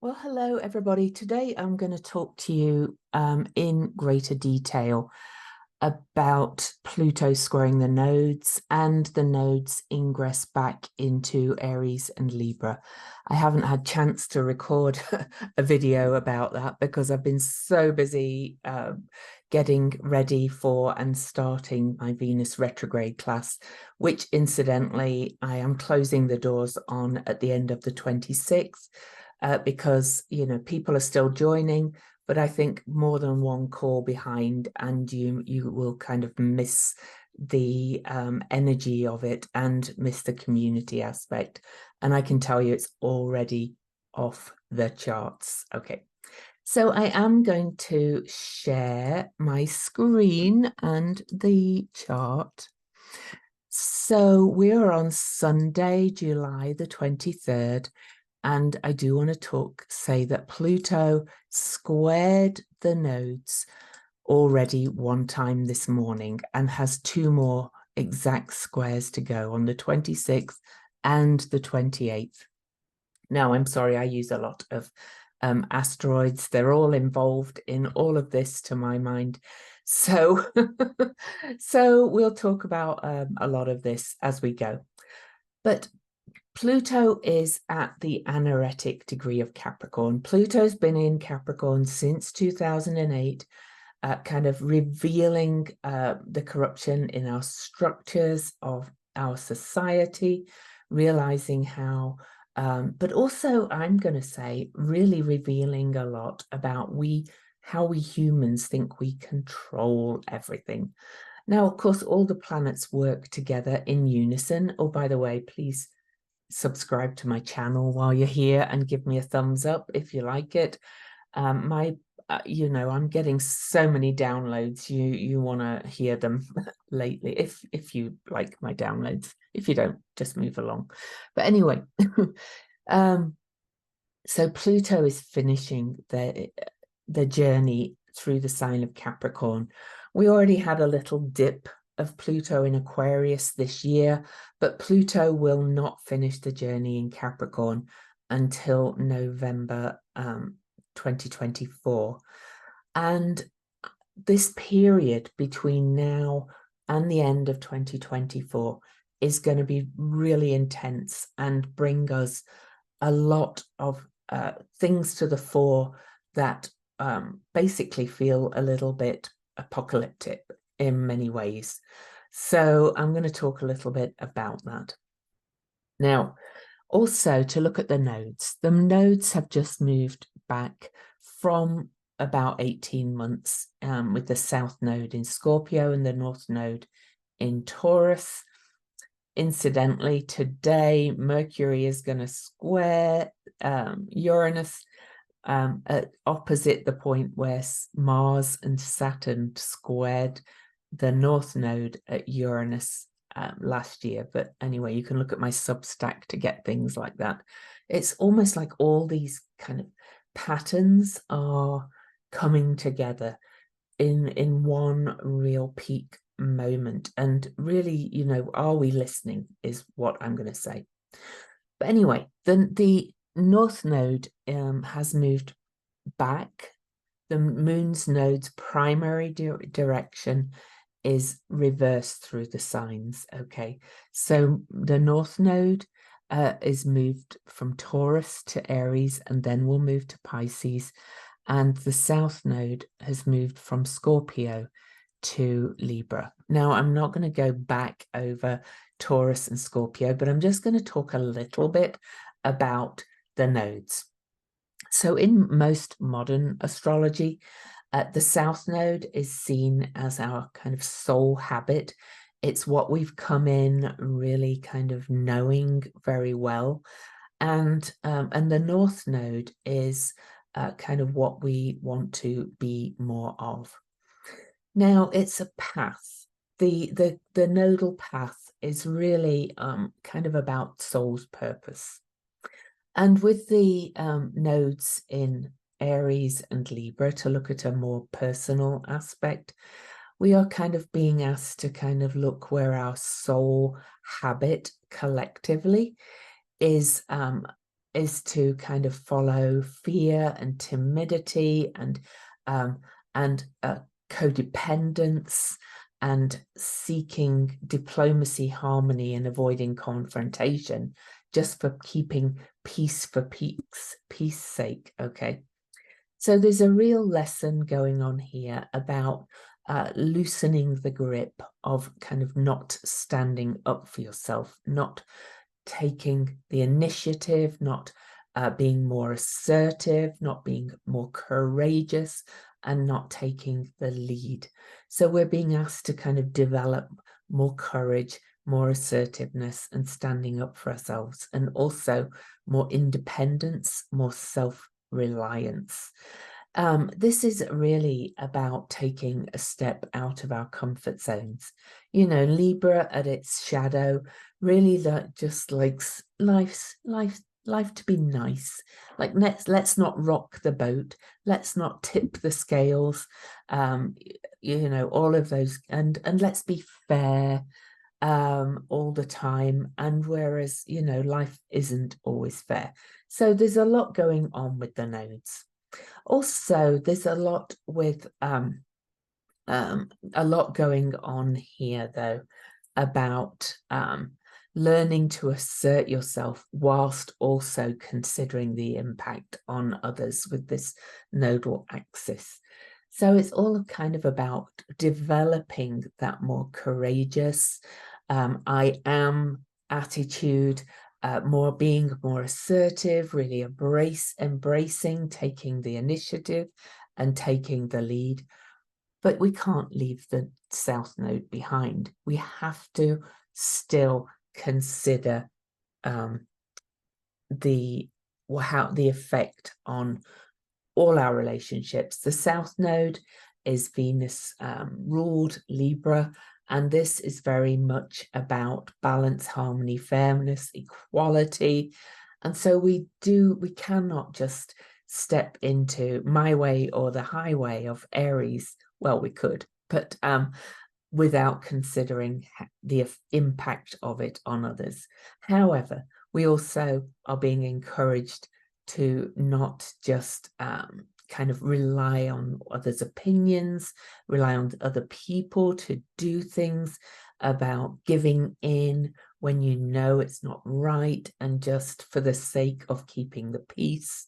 Well, hello, everybody. Today I'm going to talk to you in greater detail about Pluto squaring the nodes and the nodes ingress back into Aries and Libra. I haven't had chance to record a video about that because I've been so busy getting ready for and starting my Venus retrograde class, which incidentally I am closing the doors on at the end of the 26th. Because, you know, people are still joining, but I think more than one call behind, and you will kind of miss the energy of it and miss the community aspect. And I can tell you it's already off the charts. Okay, so I am going to share my screen and the chart. So we're on Sunday, July the 23rd. And I do want to say that Pluto squared the nodes already one time this morning and has two more exact squares to go on the 26th and the 28th. Now, I'm sorry, I use a lot of asteroids. They're all involved in all of this, to my mind. So, so we'll talk about a lot of this as we go. But Pluto is at the anaretic degree of Capricorn. Pluto's been in Capricorn since 2008, kind of revealing the corruption in our structures of our society, realizing how, but also I'm going to say really revealing a lot about how we humans think we control everything. Now, of course, all the planets work together in unison. Oh, by the way, please subscribe to my channel while you're here and give me a thumbs up if you like it. You know, I'm getting so many downloads. You want to hear them lately if you like my downloads. If you don't, just move along. But anyway, so Pluto is finishing the journey through the sign of Capricorn. We already had a little dip of Pluto in Aquarius this year, but Pluto will not finish the journey in Capricorn until November 2024. And this period between now and the end of 2024 is going to be really intense and bring us a lot of things to the fore that basically feel a little bit apocalyptic in many ways. So I'm going to talk a little bit about that. Now, also to look at the nodes. The nodes have just moved back from about 18 months with the South Node in Scorpio and the North Node in Taurus. Incidentally, today, Mercury is going to square Uranus opposite the point where Mars and Saturn squared the North Node at Uranus last year. But anyway, you can look at my Substack to get things like that. It's almost like all these kind of patterns are coming together in one real peak moment. And really, you know, are we listening is what I'm going to say. But anyway, the North Node has moved back. The Moon's node's primary direction is reversed through the signs. Okay, so the North Node is moved from Taurus to Aries and then will move to Pisces, and the South Node has moved from Scorpio to Libra. Now, I'm not going to go back over Taurus and Scorpio, but I'm just going to talk a little bit about the nodes. So in most modern astrology, the South Node is seen as our kind of soul habit. It's what we've come in really kind of knowing very well. And the North Node is kind of what we want to be more of. Now, it's a path. The nodal path is really kind of about soul's purpose. And with the nodes in Aries and Libra, to look at a more personal aspect, we are kind of being asked to kind of look where our soul habit collectively is is to kind of follow fear and timidity and codependence and seeking diplomacy, harmony, and avoiding confrontation, just for keeping peace for peace sake. Okay, so there's a real lesson going on here about loosening the grip of kind of not standing up for yourself, not taking the initiative, not being more assertive, not being more courageous, and not taking the lead. So we're being asked to kind of develop more courage, more assertiveness, and standing up for ourselves, and also more independence, more self-reliance. This is really about taking a step out of our comfort zones. You know, Libra at its shadow really just likes life to be nice. Like, let's not rock the boat, let's not tip the scales, you know, all of those, and let's be fair all the time. And whereas, you know, life isn't always fair. So there's a lot going on with the nodes. Also, there's a lot with a lot going on here, though, about learning to assert yourself whilst also considering the impact on others with this nodal axis. So it's all kind of about developing that more courageous I am attitude, being more assertive, really embracing, taking the initiative and taking the lead. But we can't leave the South Node behind. We have to still consider the effect on all our relationships. The South Node is Venus ruled Libra, and this is very much about balance, harmony, fairness, equality. And so we cannot just step into my way or the highway of Aries. Well, we could, but without considering the impact of it on others. However, we also are being encouraged to not just kind of rely on others' opinions, rely on other people to do things, about giving in when you know it's not right, and just for the sake of keeping the peace.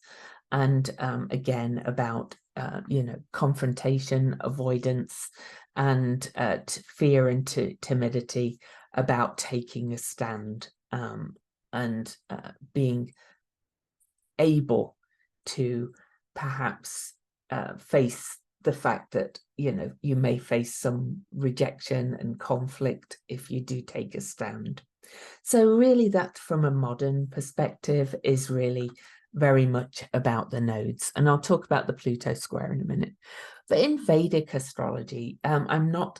And again, about you know, confrontation, avoidance, and fear and timidity, about taking a stand and being able to perhaps face the fact that, you know, you may face some rejection and conflict if you do take a stand. So really, that from a modern perspective is really very much about the nodes. And I'll talk about the Pluto square in a minute. But in Vedic astrology, I'm not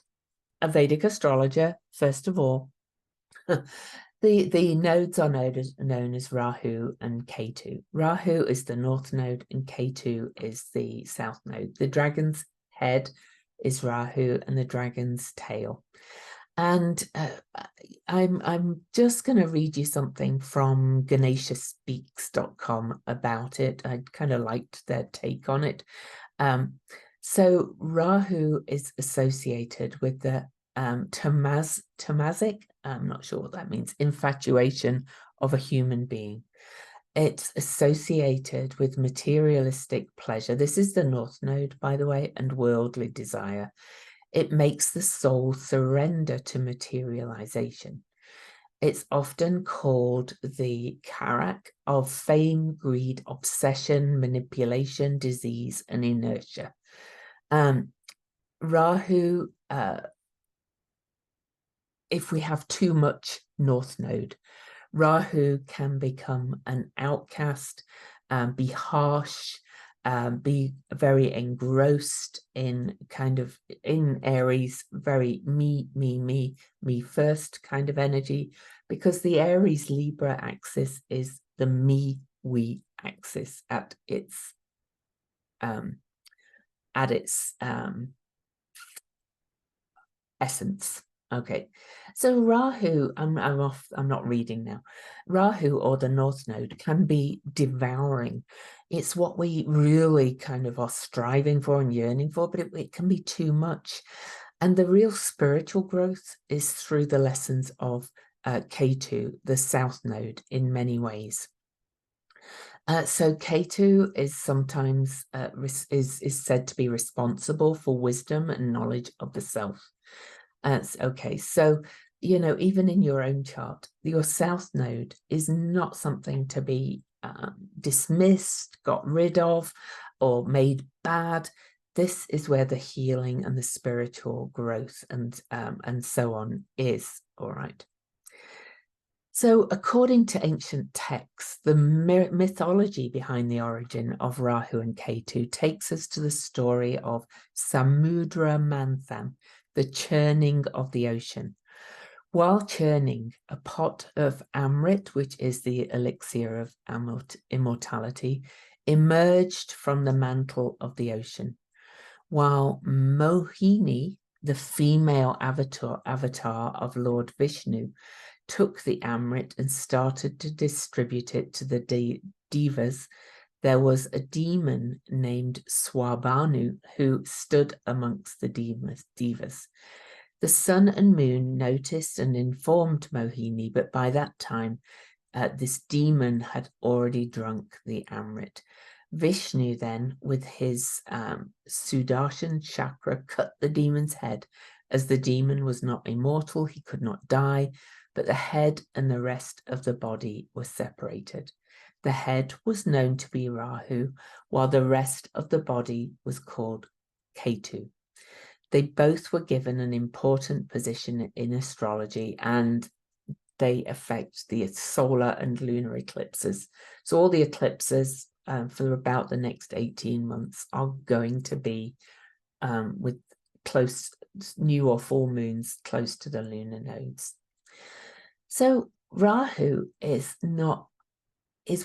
a Vedic astrologer, first of all. The nodes are known as Rahu and Ketu. Rahu is the north node and Ketu is the south node. The dragon's head is Rahu and the dragon's tail. And I'm just going to read you something from ganeshaspeaks.com about it. I kind of liked their take on it. So Rahu is associated with the tamasic, I'm not sure what that means, infatuation of a human being. It's associated with materialistic pleasure. This is the north node, by the way, and worldly desire. It makes the soul surrender to materialization. It's often called the karak of fame, greed, obsession, manipulation, disease, and inertia. Rahu, if we have too much north node, Rahu can become an outcast, be harsh, be very engrossed in kind of, in Aries, very me first kind of energy, because the Aries Libra axis is the me, we axis at its essence. Okay, so Rahu, I'm not reading now. Rahu, or the North Node, can be devouring. It's what we really kind of are striving for and yearning for, but it can be too much. And the real spiritual growth is through the lessons of Ketu, the South Node, in many ways. So Ketu is sometimes is said to be responsible for wisdom and knowledge of the self. Okay, so, you know, even in your own chart, your South Node is not something to be dismissed, got rid of, or made bad. This is where the healing and the spiritual growth and so on is, all right. So according to ancient texts, the mythology behind the origin of Rahu and Ketu takes us to the story of Samudra Manthan, the churning of the ocean. While churning, a pot of Amrit, which is the elixir of immortality, emerged from the mantle of the ocean, while Mohini, the female avatar of Lord Vishnu, took the Amrit and started to distribute it to the Devas. There was a demon named Swabhanu who stood amongst the Devas. The sun and moon noticed and informed Mohini, but by that time, this demon had already drunk the Amrit. Vishnu then, with his Sudarshan chakra, cut the demon's head. As the demon was not immortal, he could not die, but the head and the rest of the body were separated. The head was known to be Rahu, while the rest of the body was called Ketu. They both were given an important position in astrology, and they affect the solar and lunar eclipses. So all the eclipses for about the next 18 months are going to be with close new or full moons close to the lunar nodes. So Rahu is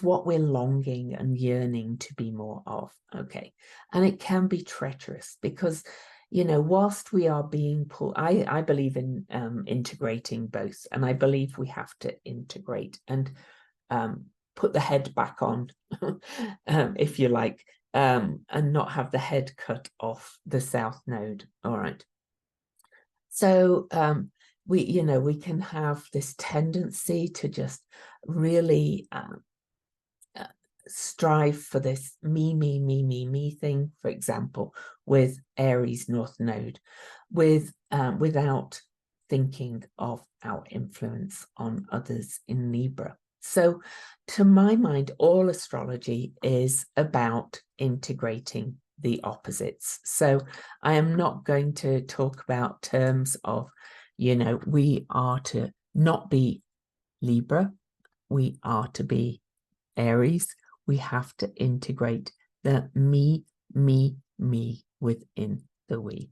what we're longing and yearning to be more of, okay? And it can be treacherous because, you know, whilst we are being pulled, I believe in integrating both, and I believe we have to integrate and put the head back on, if you like, and not have the head cut off the South Node, all right? So we can have this tendency to just really strive for this me thing, for example, with Aries North Node, without thinking of our influence on others in Libra. So to my mind, all astrology is about integrating the opposites. So I am not going to talk about terms of, you know, we are to not be Libra, we are to be Aries. We have to integrate the me within the we.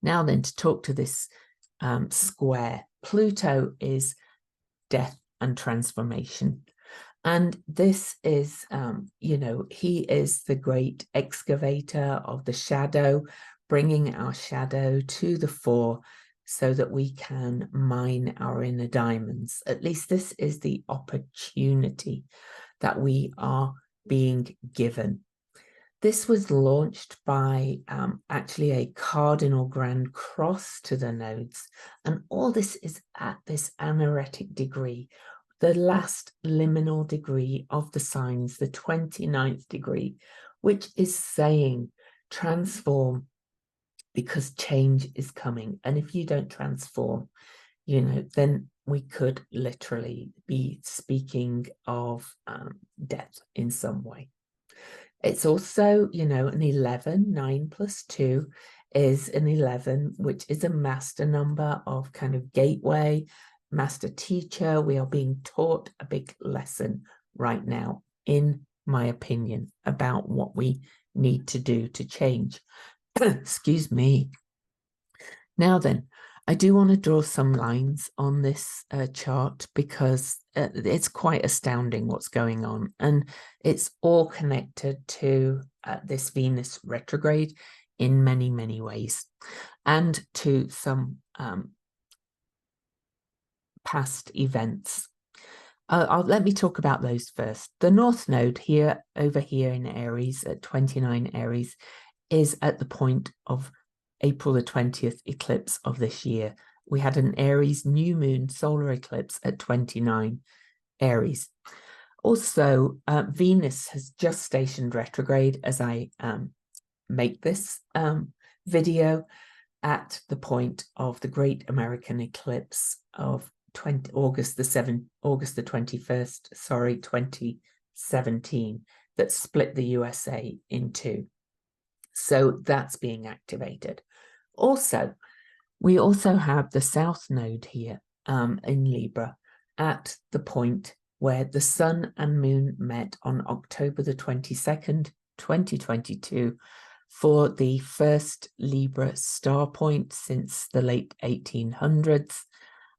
Now then, to talk to this square, Pluto is death and transformation. And this is, you know, he is the great excavator of the shadow, bringing our shadow to the fore so that we can mine our inner diamonds. At least this is the opportunity that we are being given. This was launched by actually a cardinal grand cross to the nodes. And all this is at this anaretic degree, the last liminal degree of the signs, the 29th degree, which is saying transform because change is coming. And if you don't transform, you know, then we could literally be speaking of death in some way. It's also, you know, an 11, 9 plus 2 is an 11, which is a master number of kind of gateway, master teacher. We are being taught a big lesson right now, in my opinion, about what we need to do to change. Excuse me. Now then, I do want to draw some lines on this chart because it's quite astounding what's going on. And it's all connected to this Venus retrograde in many, many ways, and to some past events. Let me talk about those first. The North Node here, over here in Aries at 29 Aries, is at the point of April the 20th eclipse of this year. We had an Aries new moon solar eclipse at 29 Aries. Also, Venus has just stationed retrograde as I make this video at the point of the Great American Eclipse of August the 21st, sorry, 2017, that split the USA in two. So that's being activated. Also, we also have the South Node here in Libra at the point where the Sun and Moon met on October the 22nd, 2022, for the first Libra star point since the late 1800s.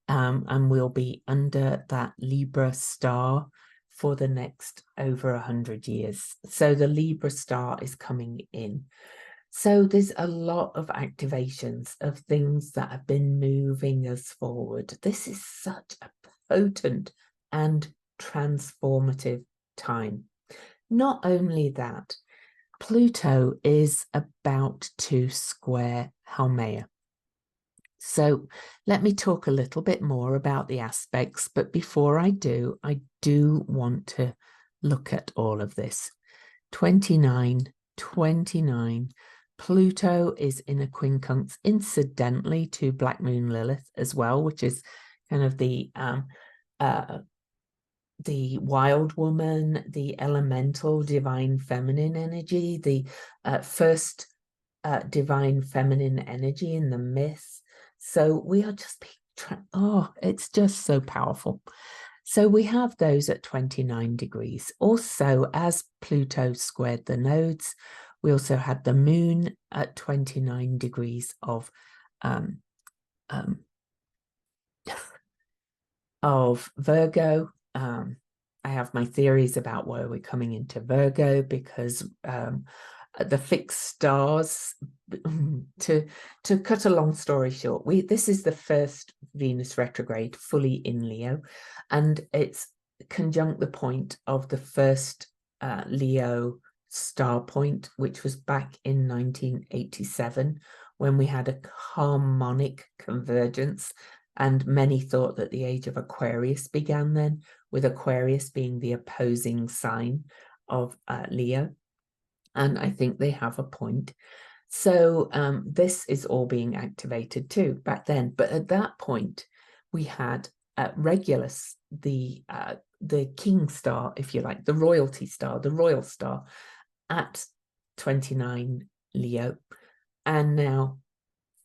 And we'll be under that Libra star for the next over 100 years. So the Libra star is coming in. So there's a lot of activations of things that have been moving us forward. This is such a potent and transformative time. Not only that, Pluto is about to square Haumea. So let me talk a little bit more about the aspects, but before I do want to look at all of this. 29, Pluto is in a quincunx, incidentally, to Black Moon Lilith as well, which is kind of the wild woman, the elemental divine feminine energy, the first divine feminine energy in the myth. So we are just it's just so powerful. So we have those at 29 degrees. Also, as Pluto squared the nodes, we also had the moon at 29 degrees of Virgo. I have my theories about why we're coming into Virgo, because the fixed stars, to cut a long story short, this is the first Venus retrograde fully in Leo, and it's conjunct the point of the first Leo star point, which was back in 1987, when we had a harmonic convergence, and many thought that the age of Aquarius began then, with Aquarius being the opposing sign of Leo. And I think they have a point. So this is all being activated too back then. But at that point, we had Regulus, the king star, if you like, the royalty star, the royal star, at 29 Leo. And now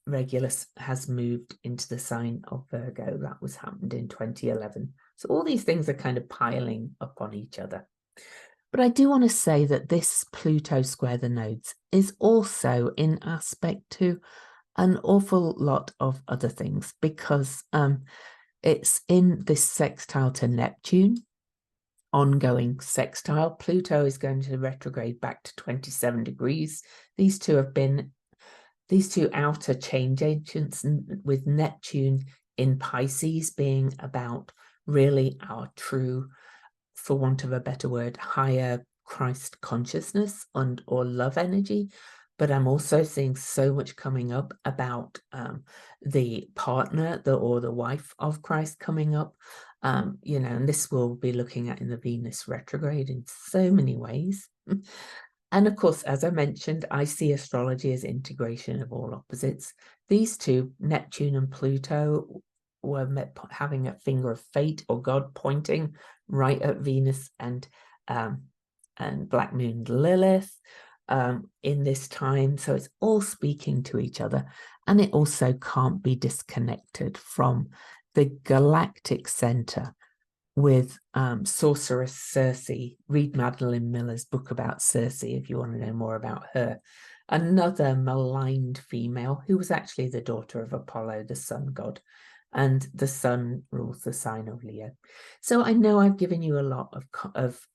Regulus has moved into the sign of Virgo. That was happened in 2011. So all these things are kind of piling up on each other. But I do want to say that this Pluto square the nodes is also in aspect to an awful lot of other things, because it's in this sextile to Neptune, ongoing sextile. Pluto is going to retrograde back to 27 degrees. These two outer change agents, with Neptune in Pisces being about really our true, for want of a better word, higher Christ consciousness or love energy. But I'm also seeing so much coming up about the partner, or the wife of Christ coming up, you know, and this we'll be looking at in the Venus retrograde in so many ways. And of course, as I mentioned, I see astrology as integration of all opposites. These two, Neptune and Pluto, were having a finger of fate or God pointing right at Venus and Black Moon Lilith in this time. So it's all speaking to each other, and it also can't be disconnected from the galactic center with sorceress Circe. Read Madeline Miller's book about Circe if you want to know more about her. Another maligned female who was actually the daughter of Apollo, the sun god, and the sun rules the sign of Leo. So I know I've given you a lot of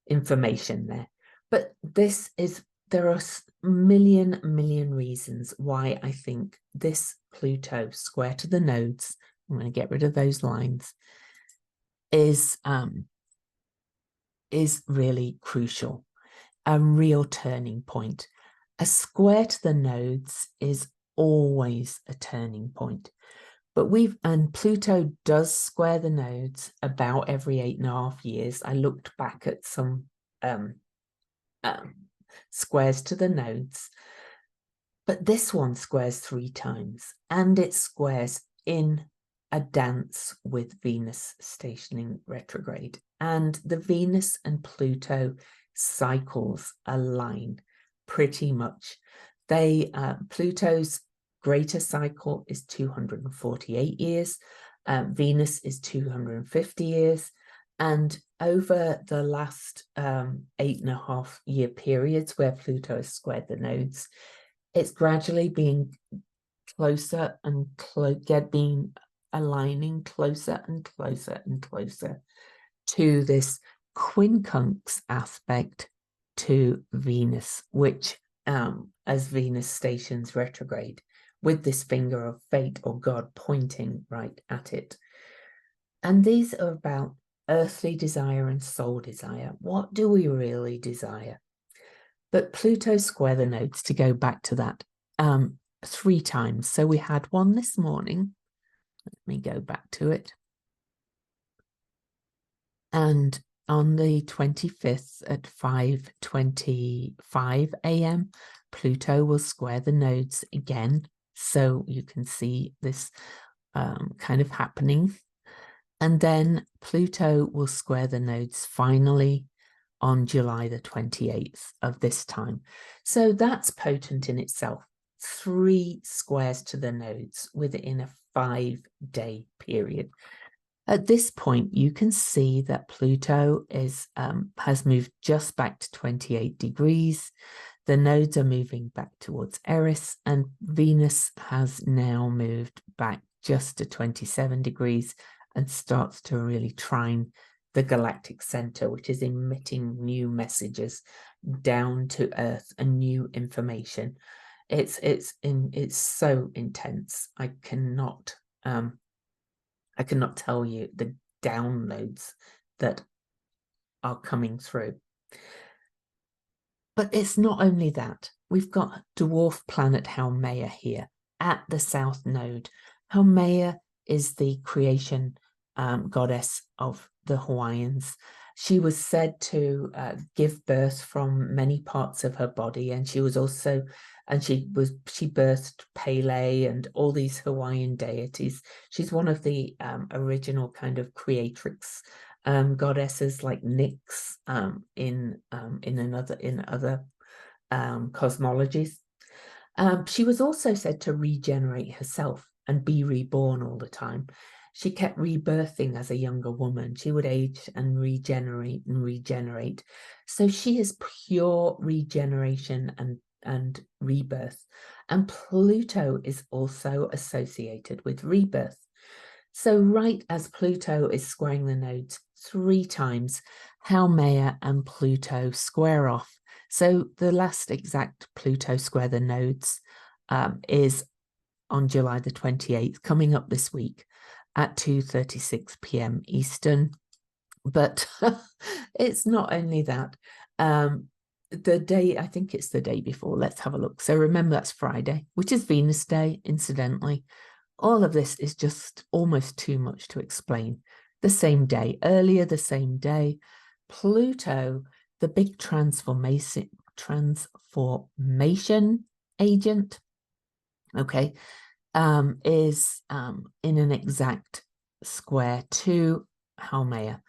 information there, but this is there are a million reasons why I think this Pluto square to the nodes, I'm going to get rid of those lines, is really crucial, a real turning point. A square to the nodes is always a turning point. But and Pluto does square the nodes about every 8.5 years. I looked back at some squares to the nodes, but this one squares 3 times, and it squares in a dance with Venus stationing retrograde. And the Venus and Pluto cycles align pretty much. Pluto's greater cycle is 248 years. Venus is 250 years. And over the last 8.5 year periods where Pluto has squared the nodes, it's gradually being closer and being aligning closer and closer and closer to this quincunx aspect to Venus, which as Venus stations retrograde, with this finger of fate or God pointing right at it. And these are about earthly desire and soul desire. What do we really desire? But Pluto square the nodes, to go back to that, 3 times. So we had one this morning. Let me go back to it. And on the 25th at 5:25 a.m., Pluto will square the nodes again. So you can see this kind of happening. And then Pluto will square the nodes finally on July the 28th of this time. So that's potent in itself. 3 squares to the nodes within a 5-day period. At this point, you can see that Pluto has moved just back to 28 degrees. The nodes are moving back towards Eris, and Venus has now moved back just to 27 degrees and starts to really trine the galactic center, which is emitting new messages down to Earth and new information. It's so intense. I cannot tell you the downloads that are coming through. But it's not only that. We've got dwarf planet Haumea here at the south node. Haumea is the creation goddess of the Hawaiians. She was said to give birth from many parts of her body, and she birthed Pele and all these Hawaiian deities. She's one of the original kind of creatrix goddesses, like Nyx in other cosmologies. She was also said to regenerate herself and be reborn all the time. She kept rebirthing as a younger woman. She would age and regenerate and regenerate. So she is pure regeneration and rebirth. And Pluto is also associated with rebirth. So right as Pluto is squaring the nodes 3 times, Haumea and Pluto square off. So the last exact Pluto square the nodes is on July the 28th, coming up this week at 2:36 p.m. Eastern. But it's not only that. The day, I think it's the day before. Let's have a look. So remember, that's Friday, which is Venus Day, incidentally. All of this is just almost too much to explain. The same day, earlier the same day, Pluto, the big transformation agent, okay, is in an exact square to Haumea.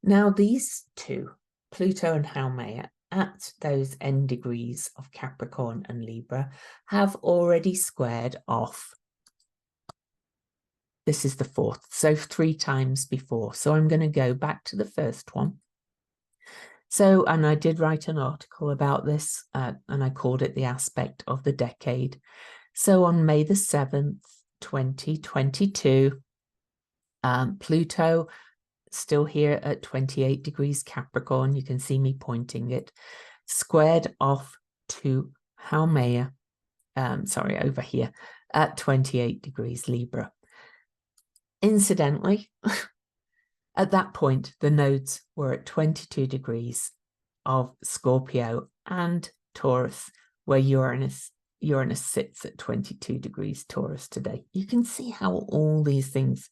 Now, these two, Pluto and Haumea, at those end degrees of Capricorn and Libra, have already squared off. This is the 4th, so 3 times before. So I'm going to go back to the first one. So, and I did write an article about this, and I called it the aspect of the decade. So on May the 7th, 2022, Pluto still here at 28 degrees Capricorn. You can see me pointing it, squared off to Haumea, sorry, over here at 28 degrees Libra. Incidentally, at that point, the nodes were at 22 degrees of Scorpio and Taurus, where Uranus sits at 22 degrees Taurus today. You can see how all these things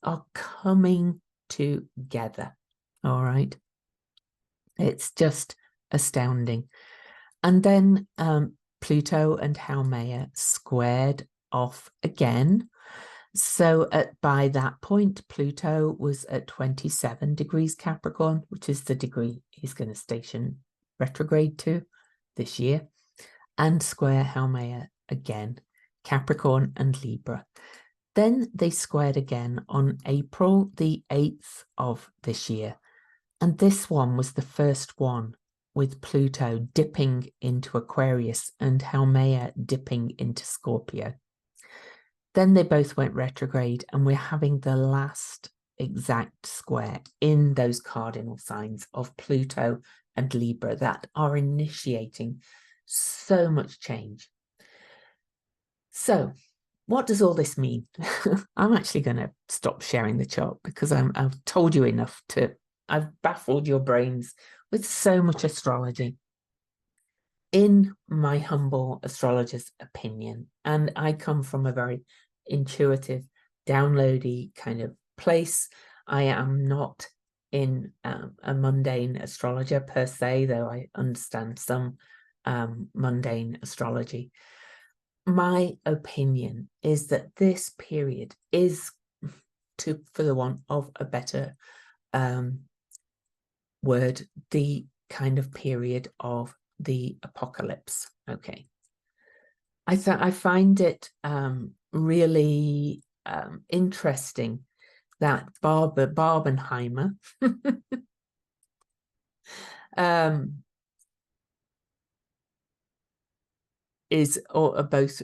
are coming together. All right. It's just astounding. And then Pluto and Haumea squared off again. So by that point, Pluto was at 27 degrees Capricorn, which is the degree he's going to station retrograde to this year, and square Haumea again, Capricorn and Libra. Then they squared again on April the 8th of this year. And this one was the first one with Pluto dipping into Aquarius and Haumea dipping into Scorpio. Then they both went retrograde, and we're having the last exact square in those cardinal signs of Pluto and Libra that are initiating so much change. So what does all this mean? I'm actually going to stop sharing the chart because I've told you enough I've baffled your brains with so much astrology. In my humble astrologer's opinion, and I come from a very intuitive, downloady kind of place. I am not in a mundane astrologer per se, though I understand some mundane astrology. My opinion is that this period is, for the want of a better word, the kind of period of the apocalypse. Okay. I find it really interesting that Barbenheimer is both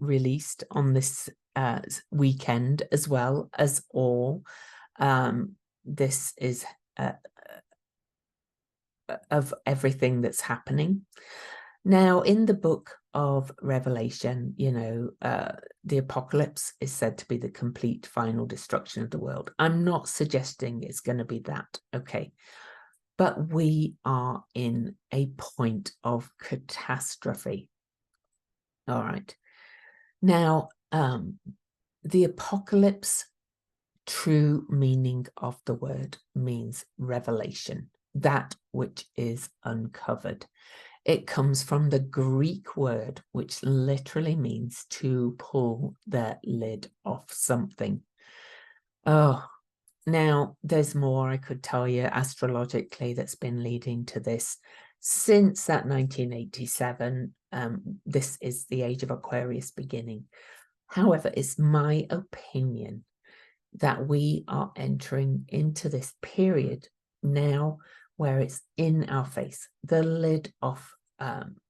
released on this weekend, as well as all. This is of everything that's happening. Now, in the book of Revelation, you know, the apocalypse is said to be the complete final destruction of the world. I'm not suggesting it's going to be that, okay? But we are in a point of catastrophe. All right. Now, the apocalypse, true meaning of the word, means revelation, that which is uncovered. It comes from the Greek word, which literally means to pull the lid off something. Oh, now there's more I could tell you astrologically that's been leading to this since that 1987. This is the age of Aquarius beginning. However, it's my opinion that we are entering into this period now where it's in our face, the lid off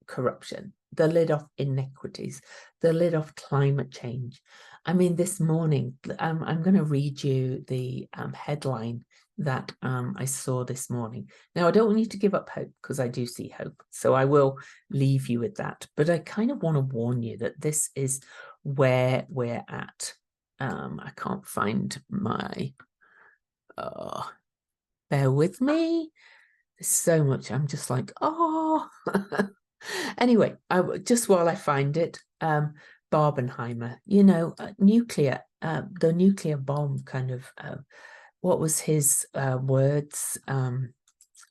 corruption, the lid off inequities, the lid off climate change. I mean, this morning, I'm going to read you the headline that I saw this morning. Now, I don't want you to give up hope, because I do see hope. So I will leave you with that. But I kind of want to warn you that this is where we're at. I can't find my, bear with me. There's so much, I'm just like, oh. Anyway, just while I find it, Barbenheimer, you know, nuclear, the nuclear bomb kind of, what was his words?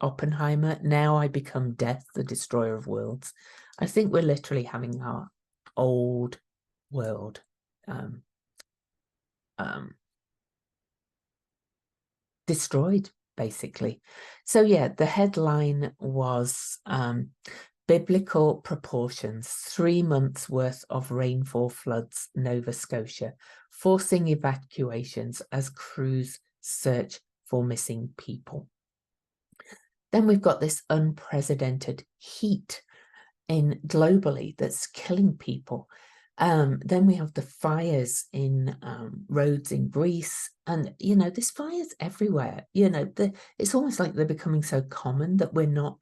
Oppenheimer, now I become death, the destroyer of worlds. I think we're literally having our old world destroyed, basically. So yeah, the headline was biblical proportions, 3 months worth of rainfall floods Nova Scotia, forcing evacuations as crews search for missing people. Then we've got this unprecedented heat globally that's killing people. Then we have the fires in roads in Greece, and you know, there's fires everywhere. You know, it's almost like they're becoming so common that we're not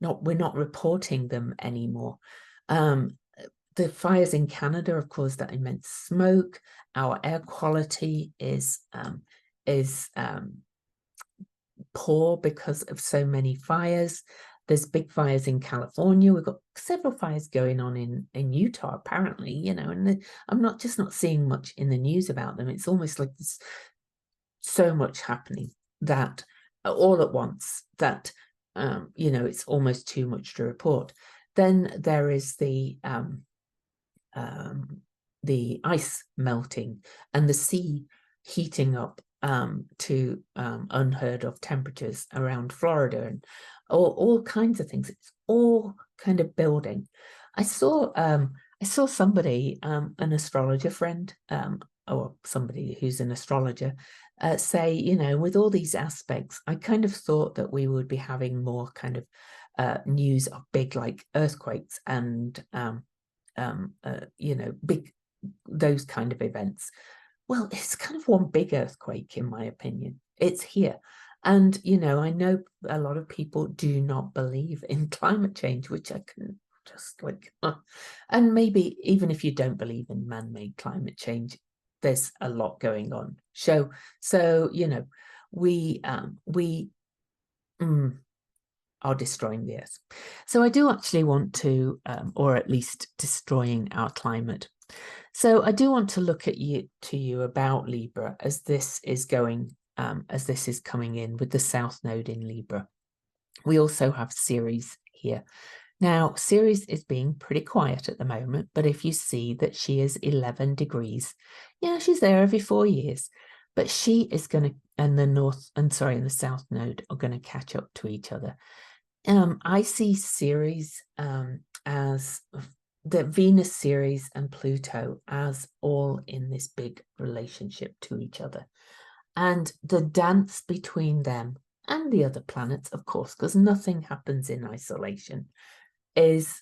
we're not reporting them anymore. The fires in Canada have caused that immense smoke. Our air quality is poor because of so many fires. There's big fires in California. We've got several fires going on in Utah, apparently, you know, and I'm not seeing much in the news about them. It's almost like there's so much happening that all at once that, you know, it's almost too much to report. Then there is the ice melting and the sea heating up to unheard of temperatures around Florida, and all kinds of things. It's all kind of building. I saw somebody, an astrologer friend, or somebody who's an astrologer, say, you know, with all these aspects, I kind of thought that we would be having more kind of news of big, like, earthquakes and you know, big, those kind of events. Well, it's kind of one big earthquake, in my opinion. It's here. And, you know, I know a lot of people do not believe in climate change, which I can just like, and maybe even if you don't believe in man-made climate change, there's a lot going on. So, you know, we are destroying the earth. So I do actually want to, or at least destroying our climate. So I do want to look at you about Libra as this is going, as this is coming in with the South Node in Libra. We also have Ceres here. Now, Ceres is being pretty quiet at the moment, but if you see that she is 11 degrees, yeah, she's there every 4 years, but she is going to, and the South Node are going to catch up to each other. I see Ceres as the Venus, Ceres, and Pluto as all in this big relationship to each other. And the dance between them and the other planets, of course, because nothing happens in isolation, is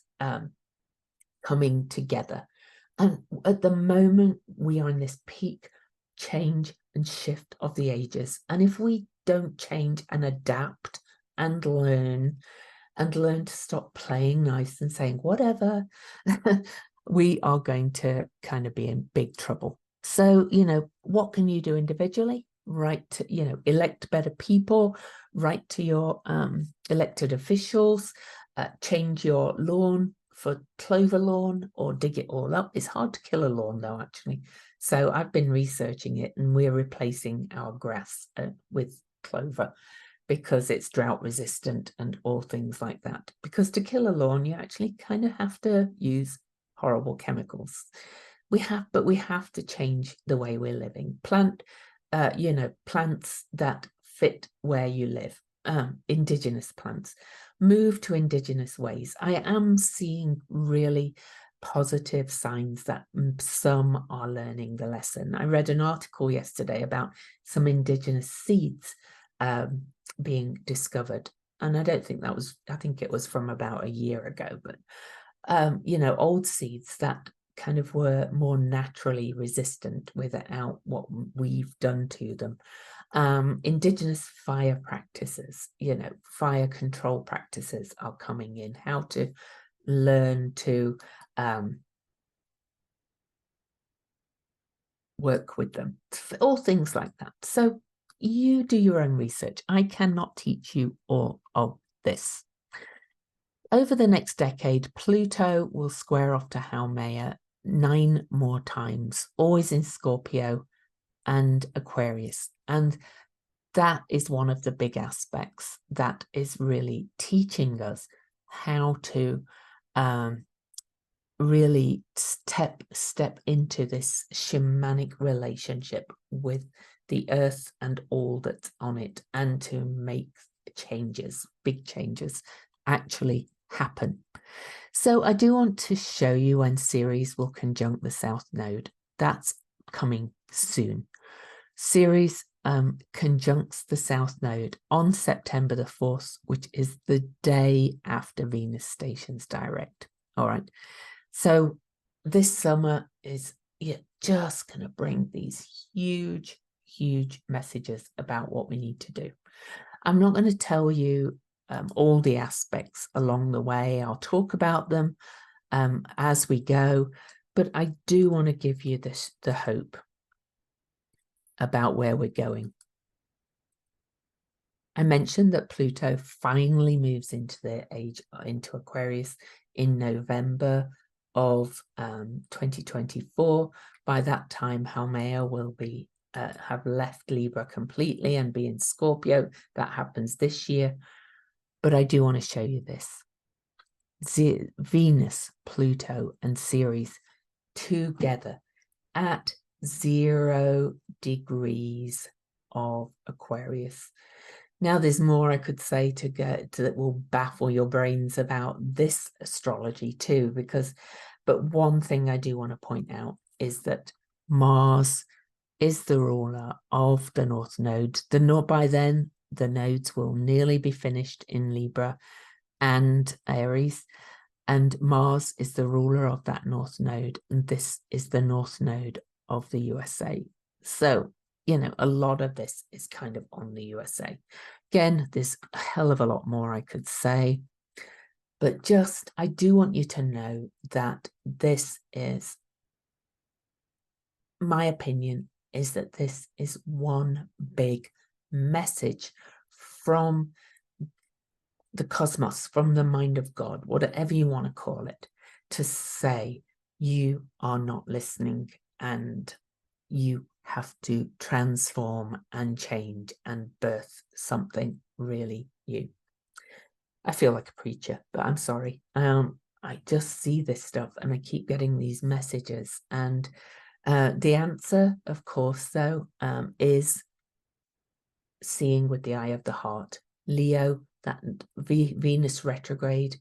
coming together. And at the moment, we are in this peak change and shift of the ages. And if we don't change and adapt and learn to stop playing nice and saying whatever, we are going to kind of be in big trouble. So, you know, what can you do individually? Write to, you know, elect better people, write to your elected officials, change your lawn for clover lawn or dig it all up. It's hard to kill a lawn though, actually. So I've been researching it, and we're replacing our grass with clover, because it's drought resistant and all things like that. Because to kill a lawn, you actually kind of have to use horrible chemicals. We have to change the way we're living. Plant, you know, plants that fit where you live. Indigenous plants. Move to indigenous ways. I am seeing really positive signs that some are learning the lesson. I read an article yesterday about some indigenous seeds being discovered, and I don't think that was, I think it was from about a year ago, but you know, old seeds that kind of were more naturally resistant without what we've done to them. Indigenous fire practices, you know, fire control practices are coming in, how to learn to work with them, all things like that. So you do your own research. I cannot teach you all of this. Over the next decade, Pluto will square off to Haumea 9 more times, always in Scorpio and Aquarius. And that is one of the big aspects that is really teaching us how to really step into this shamanic relationship with the earth and all that's on it, and to make changes, big changes, actually happen. So I do want to show you when Ceres will conjunct the South Node. That's coming soon. Ceres conjuncts the South Node on September the 4th, which is the day after Venus stations direct. All right. So this summer is just going to bring these huge, huge messages about what we need to do. I'm not going to tell you all the aspects along the way. I'll talk about them as we go, but I do want to give you the hope about where we're going. I mentioned that Pluto finally moves into Aquarius in November of 2024. By that time, Haumea will be have left Libra completely and be in Scorpio. That happens this year. But I do want to show you this. Venus, Pluto, and Ceres together at 0 degrees of Aquarius. Now, there's more I could say that will baffle your brains about this astrology too, but one thing I do want to point out is that Mars is the ruler of the North Node. By then, the nodes will nearly be finished in Libra and Aries, and Mars is the ruler of that North Node, and this is the North Node of the USA. So, you know, a lot of this is kind of on the USA. Again, there's a hell of a lot more I could say, but I do want you to know that this is, my opinion is that this is one big message from the cosmos, from the mind of God, whatever you want to call it, to say you are not listening and you have to transform and change and birth something really new. I feel like a preacher, but I'm sorry. I just see this stuff and I keep getting these messages. And the answer, of course, though, is seeing with the eye of the heart. Leo, that Venus retrograde,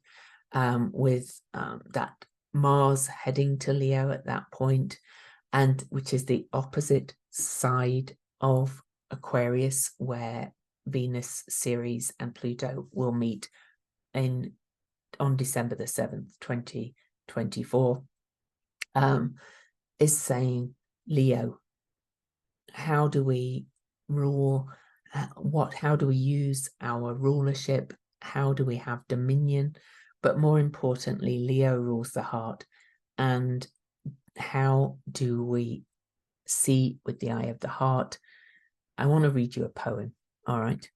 with that Mars heading to Leo at that point, and which is the opposite side of Aquarius, where Venus, Ceres, and Pluto will meet on December the 7th, 2024, is saying, Leo, how do we rule? How do we use our rulership? How do we have dominion? But more importantly, Leo rules the heart. And how do we see with the eye of the heart? I want to read you a poem. All right.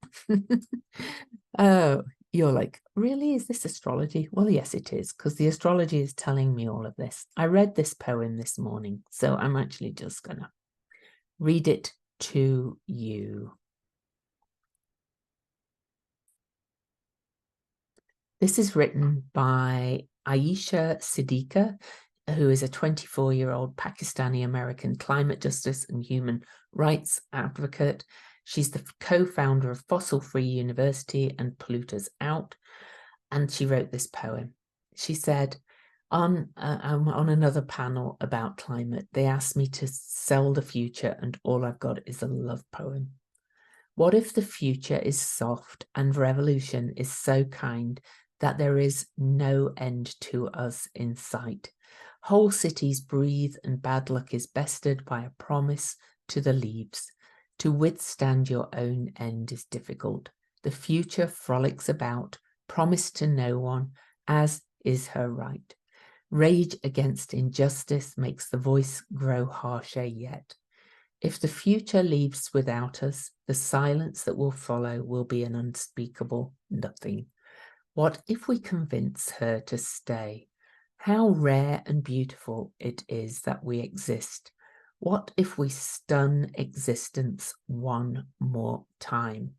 Oh, you're like, really? Is this astrology? Well, yes, it is, because the astrology is telling me all of this. I read this poem this morning, so I'm actually just going to read it to you. This is written by Aisha Siddiqa, who is a 24-year-old Pakistani-American climate justice and human rights advocate. She's the co-founder of Fossil Free University and Pluto's Out, and she wrote this poem. She said, on another panel about climate, they asked me to sell the future, and all I've got is a love poem. What if the future is soft and revolution is so kind that there is no end to us in sight? Whole cities breathe and bad luck is bested by a promise to the leaves. To withstand your own end is difficult. The future frolics about, promised to no one, as is her right. Rage against injustice makes the voice grow harsher yet. If the future leaves without us, the silence that will follow will be an unspeakable nothing. What if we convince her to stay? How rare and beautiful it is that we exist. What if we stun existence one more time?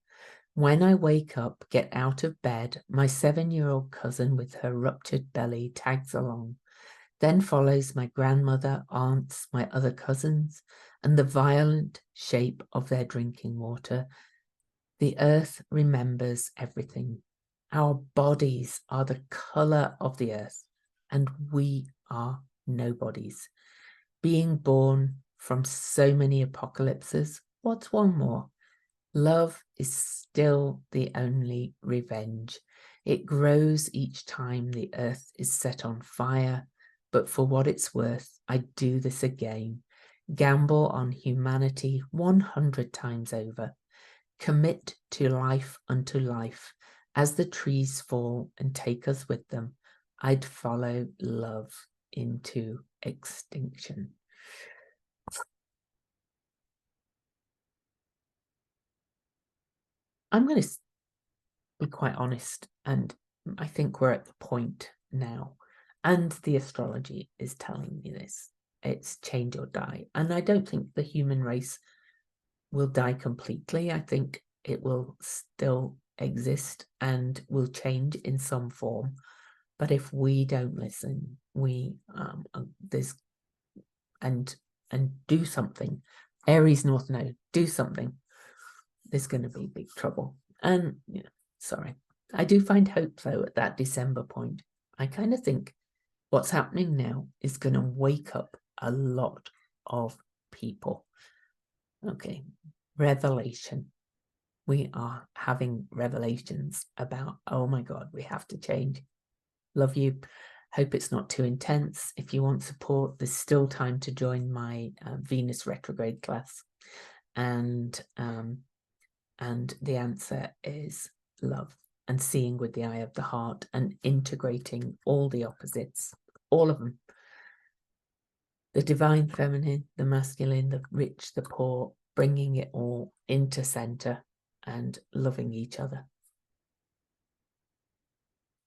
When I wake up, get out of bed, my 7-year-old cousin with her ruptured belly tags along. Then follows my grandmother, aunts, my other cousins, and the violent shape of their drinking water. The earth remembers everything. Our bodies are the color of the earth, and we are nobodies. Being born from so many apocalypses, what's one more? Love is still the only revenge. It grows each time the earth is set on fire, but for what it's worth, I'd do this again. Gamble on humanity 100 times over. Commit to life unto life As the trees fall and take us with them, I'd follow love into extinction. I'm going to be quite honest, and I think we're at the point now, and the astrology is telling me this. It's change or die. And I don't think the human race will die completely. I think it will still exist and will change in some form. But if we don't listen, we there's and do something. Aries North Node, do something. There's going to be big trouble. And sorry, I do find hope though at that December point. I kind of think what's happening now is going to wake up a lot of people. Okay, revelation. We are having revelations about, oh my God, we have to change. Love you. Hope it's not too intense. If you want support, there's still time to join my Venus retrograde class. And the answer is love and seeing with the eye of the heart and integrating all the opposites, all of them. The divine feminine, the masculine, the rich, the poor, bringing it all into center and loving each other.